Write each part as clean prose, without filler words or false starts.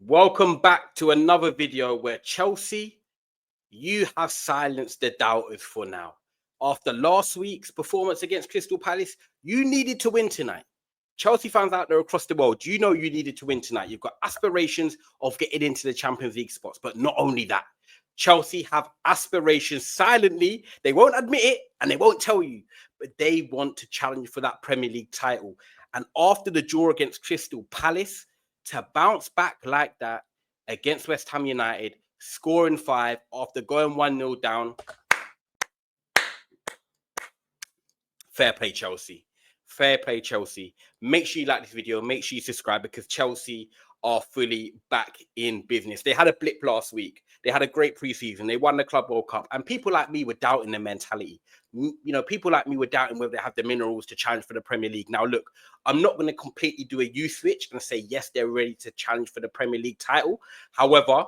Welcome back to another video where Chelsea, you have silenced the doubters for now. After last week's performance against Crystal Palace, you needed to win tonight. Chelsea fans out there across the world, you know you needed to win tonight. You've got aspirations of getting into the Champions League spots, but not only that, Chelsea have aspirations silently. They won't admit it and they won't tell you, but they want to challenge for that Premier League title. And after the draw against Crystal Palace, to bounce back like that against West Ham United, scoring 5 after going 1-0 down. Fair play, Chelsea. Fair play, Chelsea. Make sure you like this video. Make sure you subscribe because Chelsea are fully back in business. They had a blip last week. They had a great preseason. They won the Club World Cup. And people like me were doubting their mentality. You know, people like me were doubting whether they have the minerals to challenge for the Premier League. Now, look, I'm not going to completely do a youth switch and say, yes, they're ready to challenge for the Premier League title. However,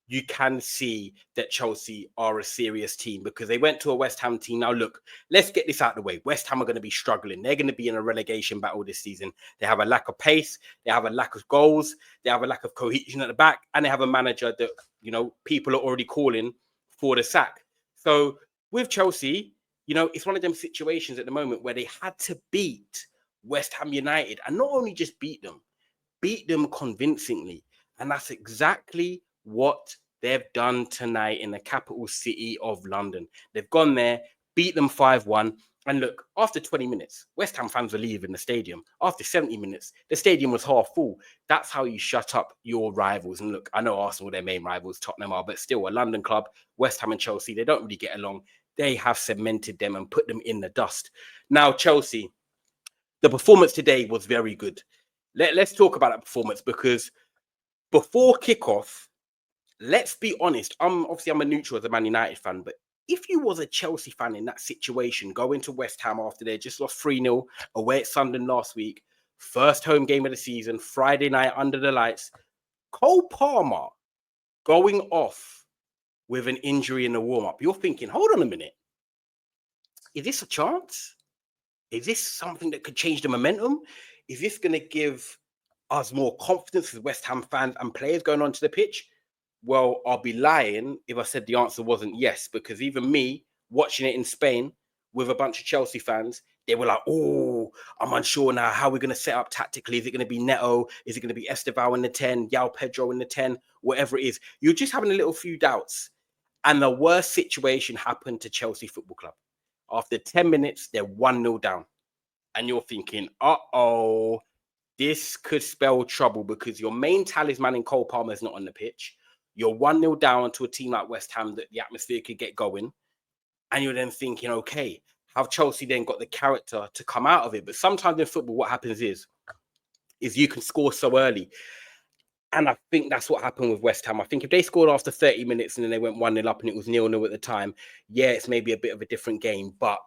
you can see that Chelsea are a serious team because they went to a West Ham team. Now, look, let's get this out of the way. West Ham are going to be struggling. They're going to be in a relegation battle this season. They have a lack of pace. They have a lack of goals. They have a lack of cohesion at the back. And they have a manager that, you know, people are already calling for the sack. So with Chelsea, you know, it's one of them situations at the moment where they had to beat West Ham United and not only just beat them convincingly. And that's exactly what they've done tonight in the capital city of London. They've gone there, beat them 5-1. And look, after 20 minutes, West Ham fans were leaving the stadium. After 70 minutes, the stadium was half full. That's how you shut up your rivals. And look, I know Arsenal, their main rivals, Tottenham are, but still a London club, West Ham and Chelsea, they don't really get along. They have cemented them and put them in the dust. Now, Chelsea, the performance today was very good. Let's talk about that performance because before kickoff, let's be honest. I'm a neutral as a Man United fan, but if you was a Chelsea fan in that situation, going to West Ham after they just lost 3-0 away at Sunderland last week, first home game of the season, Friday night under the lights, Cole Palmer going off with an injury in the warm-up, you're thinking, hold on a minute. Is this a chance? Is this something that could change the momentum? Is this going to give us more confidence as West Ham fans and players going onto the pitch? Well, I'll be lying if I said the answer wasn't yes, because even me watching it in Spain with a bunch of Chelsea fans, they were like, oh, I'm unsure now how we're going to set up tactically. Is it going to be Neto? Is it going to be Estevao in the 10, Joao Pedro in the 10, whatever it is? You're just having a little few doubts. And the worst situation happened to Chelsea Football Club. After 10 minutes, they're 1-0 down. And you're thinking, uh-oh, this could spell trouble because your main talisman in Cole Palmer is not on the pitch. You're 1-0 down to a team like West Ham that the atmosphere could get going. And you're then thinking, okay, have Chelsea then got the character to come out of it? But sometimes in football, what happens is you can score so early. And I think that's what happened with West Ham. I think if they scored after 30 minutes and then they went 1-0 up and it was 0-0 at the time, yeah, it's maybe a bit of a different game. But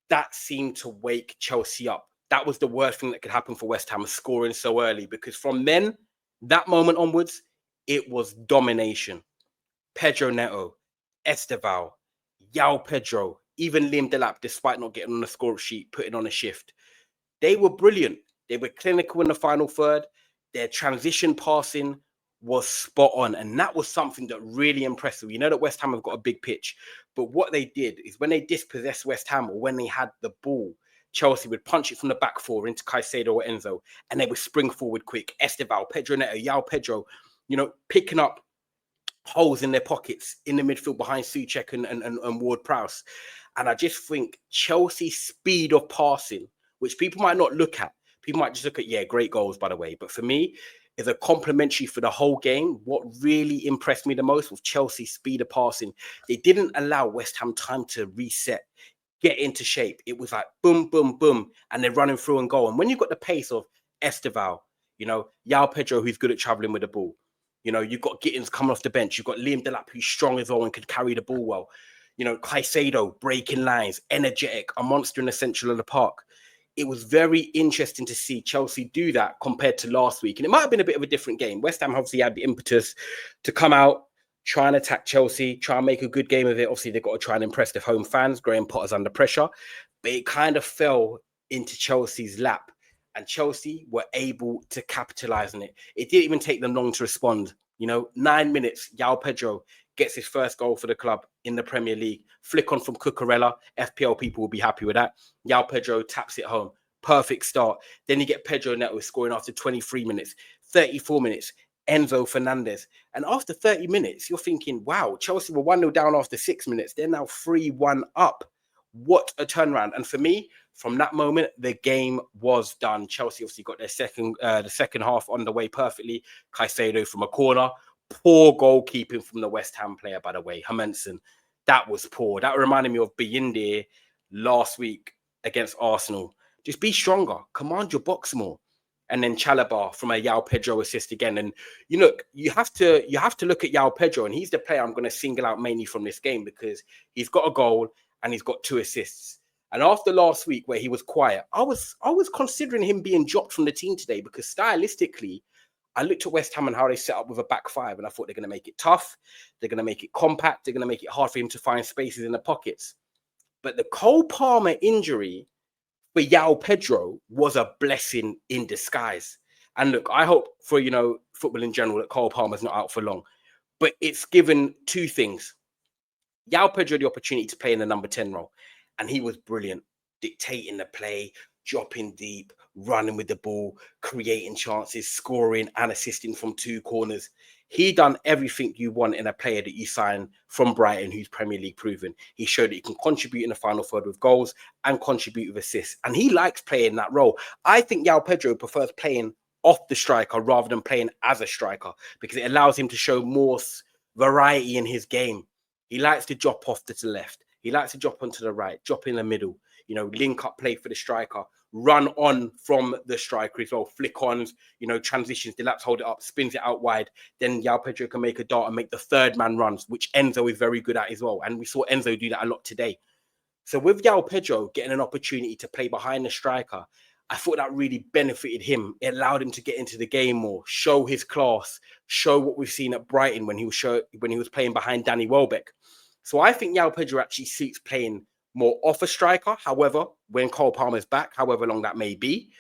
that seemed to wake Chelsea up. That was the worst thing that could happen for West Ham, scoring so early. Because from then, that moment onwards, it was domination. Pedro Neto, Estevao, Joao Pedro, even Liam Delap, despite not getting on the score sheet, putting on a shift. They were brilliant. They were clinical in the final third. Their transition passing was spot on. And that was something that really impressed me. You know that West Ham have got a big pitch. But what they did is when they dispossessed West Ham or when they had the ball, Chelsea would punch it from the back four into Caicedo or Enzeo, and they would spring forward quick. Estevao, Pedro Neto, Joao Pedro, you know, picking up holes in their pockets in the midfield behind Souček and Ward-Prowse. And I just think Chelsea's speed of passing, which people might not look at, people might just look at, yeah, great goals, by the way. But for me, is a complimentary for the whole game. What really impressed me the most was Chelsea's speed of passing. They didn't allow West Ham time to reset, get into shape. It was like boom, boom, boom, and they're running through and goal. And when you've got the pace of Estevao, you know, Joao Pedro, who's good at traveling with the ball, you know, you've got Gittins coming off the bench. You've got Liam Delap, who's strong as well and could carry the ball well. You know, Caicedo, breaking lines, energetic, a monster in the central of the park. It was very interesting to see Chelsea do that compared to last week. And it might have been a bit of a different game. West Ham obviously had the impetus to come out, try and attack Chelsea, try and make a good game of it. Obviously, they've got to try and impress their home fans. Graham Potter's under pressure. But it kind of fell into Chelsea's lap. and Chelsea were able to capitalize on it. It didn't even take them long to respond. 9 minutes, Joao Pedro gets his first goal for the club in the Premier League. Flick on from Cucurella. FPL people will be happy with that. Joao Pedro taps it home. Perfect start. Then you get Pedro Neto scoring after 23 minutes, 34 minutes, Enzeo Fernandez. And after 30 minutes, you're thinking, wow, Chelsea were 1-0 down after 6 minutes. They're now 3-1 up. What a turnaround. And for me, from that moment, the game was done. Chelsea obviously got their the second half on the way perfectly. Caicedo from a corner. Poor goalkeeping from the West Ham player, by the way, Hermansen. That was poor. That reminded me of Bayinde last week against Arsenal. Just be stronger. Command your box more. And then Chalobah from a Joao Pedro assist again. And you have to look at Joao Pedro, and he's the player I'm going to single out mainly from this game because he's got a goal and he's got 2 assists. And after last week where he was quiet, I was considering him being dropped from the team today because stylistically, I looked at West Ham and how they set up with a back 5, and I thought they're going to make it tough. They're going to make it compact. They're going to make it hard for him to find spaces in the pockets. But the Cole Palmer injury for Joao Pedro was a blessing in disguise. And look, I hope for, football in general that Cole Palmer's not out for long. But it's given 2 things. Joao Pedro the opportunity to play in the number 10 role. And he was brilliant, dictating the play, dropping deep, running with the ball, creating chances, scoring and assisting from 2 corners. He done everything you want in a player that you sign from Brighton, who's Premier League proven. He showed that he can contribute in the final third with goals and contribute with assists. And he likes playing that role. I think Joao Pedro prefers playing off the striker rather than playing as a striker because it allows him to show more variety in his game. He likes to drop off to the left. He likes to drop onto the right, drop in the middle, link up play for the striker, run on from the striker as well, flick ons, transitions, the laps, hold it up, spins it out wide. Then Joao Pedro can make a dart and make the third man runs, which Enzo is very good at as well. And we saw Enzo do that a lot today. So with Joao Pedro getting an opportunity to play behind the striker, I thought that really benefited him. It allowed him to get into the game more, show his class, show what we've seen at Brighton when he was playing behind Danny Welbeck. So I think Joao Pedro actually suits playing more off a striker. However, when Cole Palmer's back, however long that may be,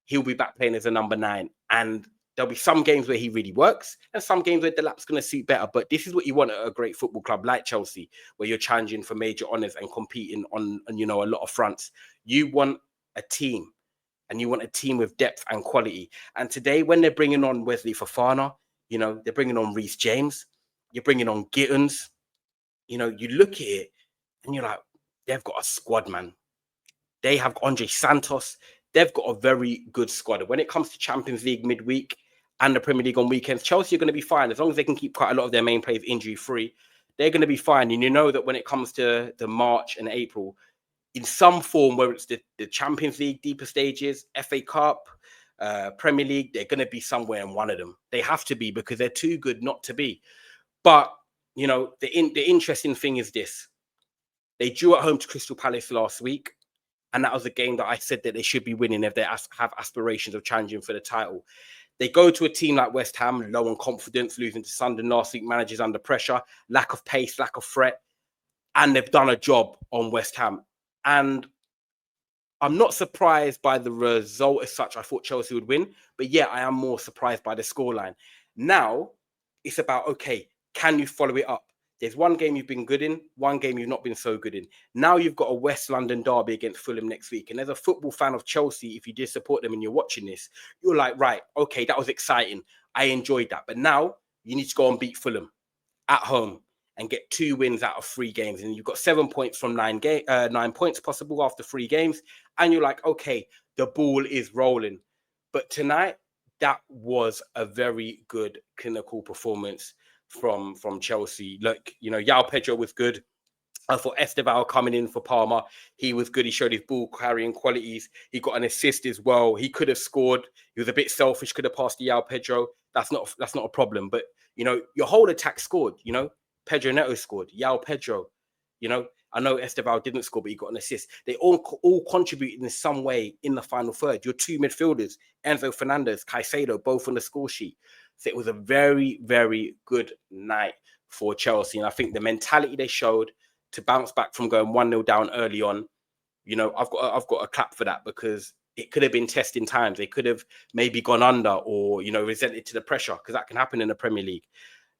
he'll be back playing as a number 9. And there'll be some games where he really works and some games where the lap's going to suit better. But this is what you want at a great football club like Chelsea, where you're challenging for major honours and competing on a lot of fronts. You want a team, and you want a team with depth and quality. And today, when they're bringing on Wesley Fofana, they're bringing on Reece James, you're bringing on Gittins, you look at it and you're like, they've got a squad, man. They have Andre Santos. They've got a very good squad. When it comes to Champions League midweek and the Premier League on weekends, Chelsea are going to be fine. As long as they can keep quite a lot of their main players injury-free, they're going to be fine. And you know that when it comes to the March and April, in some form, whether it's the Champions League deeper stages, FA Cup, Premier League, they're going to be somewhere in one of them. They have to be because they're too good not to be. But, the interesting thing is this. They drew at home to Crystal Palace last week. And that was a game that I said that they should be winning if they have aspirations of challenging for the title. They go to a team like West Ham, low on confidence, losing to Sunderland last week, managers under pressure, lack of pace, lack of threat. And they've done a job on West Ham. And I'm not surprised by the result as such. I thought Chelsea would win. But yeah, I am more surprised by the scoreline. Now, it's about, okay, can you follow it up? There's one game you've been good in, one game you've not been so good in. Now you've got a West London derby against Fulham next week. And as a football fan of Chelsea, if you did support them and you're watching this, you're like, right, okay, that was exciting. I enjoyed that. But now you need to go and beat Fulham at home and get 2 wins out of 3 games. And you've got 7 points from 9 points possible after 3 games. And you're like, okay, the ball is rolling. But tonight, that was a very good clinical performance from Chelsea. Look, Joao Pedro was good. I thought Estevao coming in for Palmer, he was good. He showed his ball carrying qualities. He got an assist as well. He could have scored. He was a bit selfish, could have passed to Joao Pedro. That's not a problem. But, your whole attack scored, Pedro Neto scored. Joao Pedro, I know Estevao didn't score, but he got an assist. They all contributed in some way in the final third. Your 2 midfielders, Enzeo Fernandez, Caicedo, both on the score sheet. So it was a very, very good night for Chelsea. And I think the mentality they showed to bounce back from going 1-0 down early on, I've got a clap for that because it could have been testing times. They could have maybe gone under or, you know, resented to the pressure, because that can happen in the Premier League.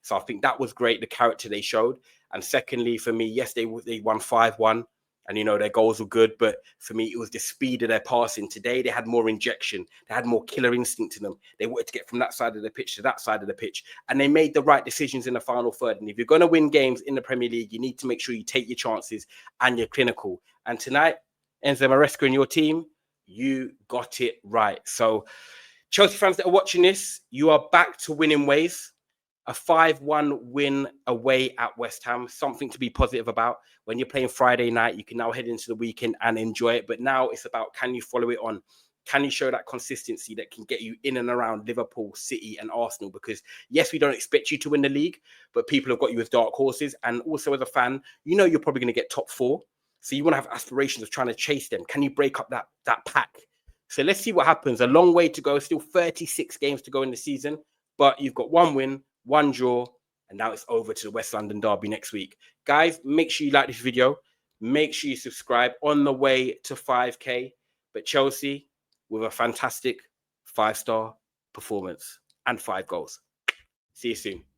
So I think that was great, the character they showed. And secondly, for me, yes, they won 5-1. And, you know, their goals were good. But for me, it was the speed of their passing. Today, they had more injection. They had more killer instinct in them. They wanted to get from that side of the pitch to that side of the pitch. And they made the right decisions in the final third. And if you're going to win games in the Premier League, you need to make sure you take your chances and you're clinical. And tonight, Enzeo Maresca and your team, you got it right. So, Chelsea fans that are watching this, you are back to winning ways. A 5-1 win away at West Ham, something to be positive about. When you're playing Friday night, you can now head into the weekend and enjoy it. But now it's about, can you follow it on? Can you show that consistency that can get you in and around Liverpool, City and Arsenal? Because yes, we don't expect you to win the league, but people have got you as dark horses. And also as a fan, you know you're probably going to get top 4. So you want to have aspirations of trying to chase them. Can you break up that pack? So let's see what happens. A long way to go. Still 36 games to go in the season. But you've got 1 win, 1 draw, and now it's over to the West London derby next week. Guys, make sure you like this video. Make sure you subscribe. On the way to 5K. But Chelsea with a fantastic 5-star performance and 5 goals. See you soon.